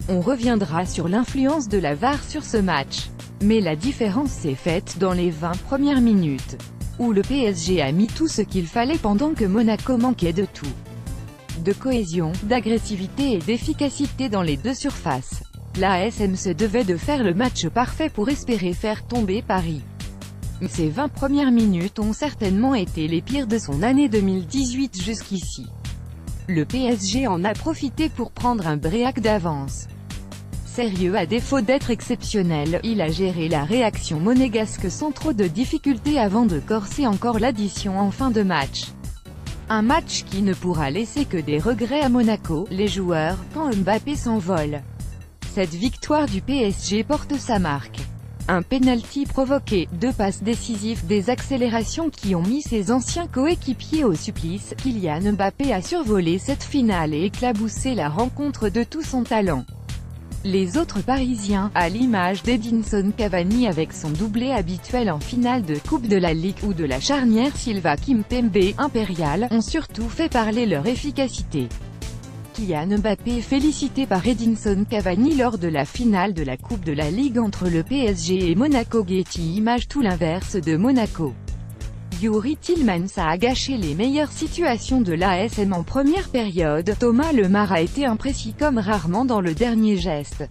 On reviendra sur l'influence de la VAR sur ce match. Mais la différence s'est faite dans les 20 premières minutes, où le PSG a mis tout ce qu'il fallait pendant que Monaco manquait de tout. De cohésion, d'agressivité et d'efficacité dans les deux surfaces. L'ASM se devait de faire le match parfait pour espérer faire tomber Paris. Ces 20 premières minutes ont certainement été les pires de son année 2018 jusqu'ici. Le PSG en a profité pour prendre un break d'avance. Sérieux à défaut d'être exceptionnel, il a géré la réaction monégasque sans trop de difficultés avant de corser encore l'addition en fin de match. Un match qui ne pourra laisser que des regrets à Monaco, les joueurs, quand Mbappé s'envole. Cette victoire du PSG porte sa marque. Un penalty provoqué, 2 passes décisives, des accélérations qui ont mis ses anciens coéquipiers au supplice. Kylian Mbappé a survolé cette finale et éclaboussé la rencontre de tout son talent. Les autres Parisiens, à l'image d'Edinson Cavani avec son doublé habituel en finale de Coupe de la Ligue ou de la charnière Silva-Kimpembe, impérial, ont surtout fait parler leur efficacité. Kylian Mbappé félicité par Edinson Cavani lors de la finale de la Coupe de la Ligue entre le PSG et Monaco. Getty image tout l'inverse de Monaco. Youri Tielemans a gâché les meilleures situations de l'ASM en première période. Thomas Lemar a été imprécis comme rarement dans le dernier geste.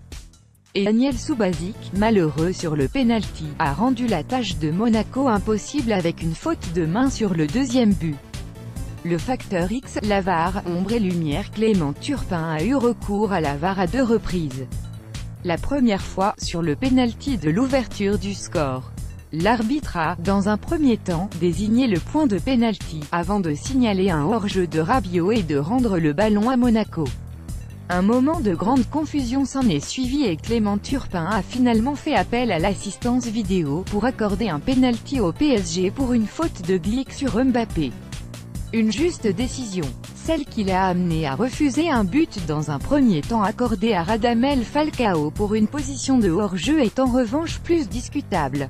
Et Daniel Subasic, malheureux sur le penalty, a rendu la tâche de Monaco impossible avec une faute de main sur le deuxième but. Le facteur X, la VAR, ombre et lumière. Clément Turpin a eu recours à la VAR à 2 reprises. La première fois, sur le penalty de l'ouverture du score. L'arbitre a, dans un premier temps, désigné le point de pénalty, avant de signaler un hors-jeu de Rabiot et de rendre le ballon à Monaco. Un moment de grande confusion s'en est suivi et Clément Turpin a finalement fait appel à l'assistance vidéo pour accorder un pénalty au PSG pour une faute de Glick sur Mbappé. Une juste décision, celle qui l'a amené à refuser un but dans un premier temps accordé à Radamel Falcao pour une position de hors-jeu est en revanche plus discutable.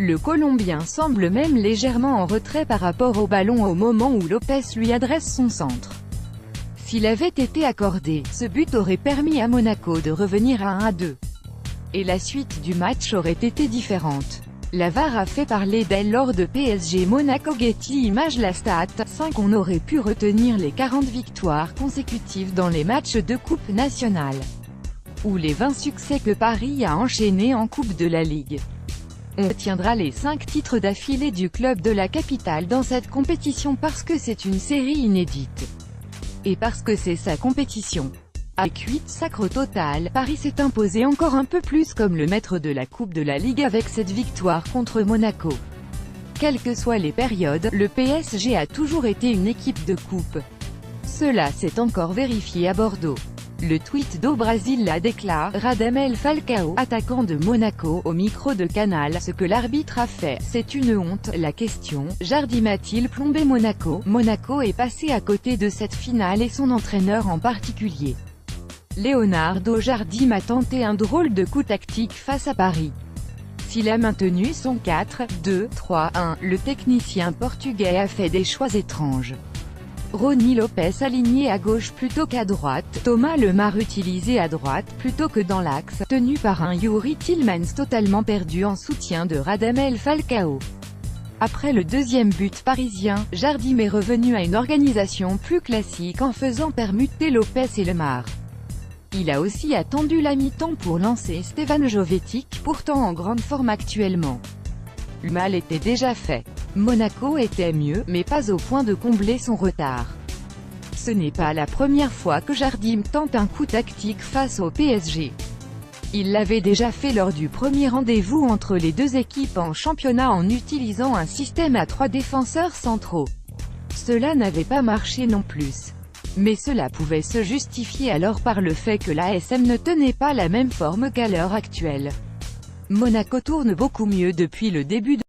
Le Colombien semble même légèrement en retrait par rapport au ballon au moment où Lopez lui adresse son centre. S'il avait été accordé, ce but aurait permis à Monaco de revenir à 1-2. Et la suite du match aurait été différente. La VAR a fait parler d'elle lors de PSG Monaco. Getty image la stat 5. On aurait pu retenir les 40 victoires consécutives dans les matchs de Coupe nationale. Ou les 20 succès que Paris a enchaînés en Coupe de la Ligue. On retiendra les 5 titres d'affilée du club de la capitale dans cette compétition parce que c'est une série inédite. Et parce que c'est sa compétition. Avec 8 sacres au total, Paris s'est imposé encore un peu plus comme le maître de la Coupe de la Ligue avec cette victoire contre Monaco. Quelles que soient les périodes, le PSG a toujours été une équipe de coupe. Cela s'est encore vérifié à Bordeaux. Le tweet d'Au Brasil la déclare, Radamel Falcao, attaquant de Monaco, au micro de Canal, ce que l'arbitre a fait, c'est une honte. La question, Jardim a-t-il plombé Monaco? Monaco est passé à côté de cette finale et son entraîneur en particulier. Leonardo Jardim a tenté un drôle de coup tactique face à Paris. S'il a maintenu son 4-2-3-1, le technicien portugais a fait des choix étranges. Rony Lopez aligné à gauche plutôt qu'à droite, Thomas Lemar utilisé à droite plutôt que dans l'axe, tenu par un Youri Tielemans totalement perdu en soutien de Radamel Falcao. Après le deuxième but parisien, Jardim est revenu à une organisation plus classique en faisant permuter Lopez et Lemar. Il a aussi attendu la mi-temps pour lancer Stefan Jovetic, pourtant en grande forme actuellement. Le mal était déjà fait. Monaco était mieux, mais pas au point de combler son retard. Ce n'est pas la première fois que Jardim tente un coup tactique face au PSG. Il l'avait déjà fait lors du premier rendez-vous entre les deux équipes en championnat en utilisant un système à 3 défenseurs centraux. Cela n'avait pas marché non plus. Mais cela pouvait se justifier alors par le fait que l'ASM ne tenait pas la même forme qu'à l'heure actuelle. Monaco tourne beaucoup mieux depuis le début de